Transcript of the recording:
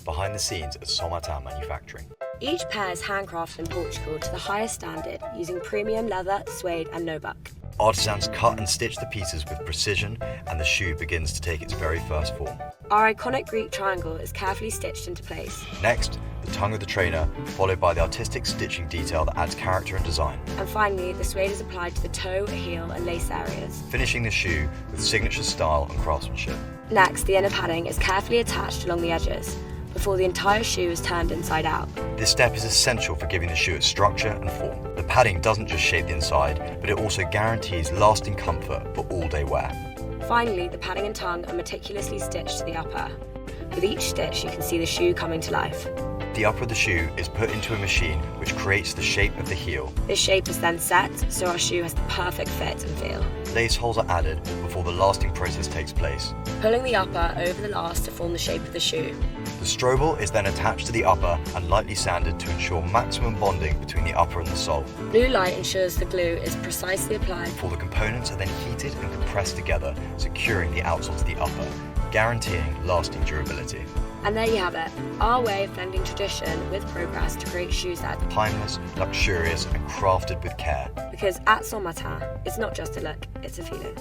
behind the scenes at SANS MATIN manufacturing. Each pair is handcrafted in Portugal to the highest standard using premium leather, suede and nubuck. Artisans cut and stitch the pieces with precision, and the shoe begins to take its very first form. Our iconic Greek triangle is carefully stitched into place. Next, the tongue of the trainer, followed by the artistic stitching detail that adds character and design. And finally, the suede is applied to the toe, heel and lace areas. Finishing the shoe with signature style and craftsmanship. Next, the inner padding is carefully attached along the edges, before the entire shoe is turned inside out. This step is essential for giving the shoe its structure and form. The padding doesn't just shape the inside, but it also guarantees lasting comfort for all-day wear. Finally, the padding and tongue are meticulously stitched to the upper. With each stitch, you can see the shoe coming to life. The upper of the shoe is put into a machine which creates the shape of the heel. This shape is then set, so our shoe has the perfect fit and feel. Lace holes are added before the lasting process takes place. Pulling the upper over the last to form the shape of the shoe. The strobel is then attached to the upper and lightly sanded to ensure maximum bonding between the upper and the sole. Blue light ensures the glue is precisely applied. Before the components are then heated and compressed together, securing the outsole to the upper, guaranteeing lasting durability. And there you have it, our way of blending tradition with progress to create shoes that are Timeless, luxurious and crafted with care. Because at SANS MATIN, it's not just a look, it's a feeling.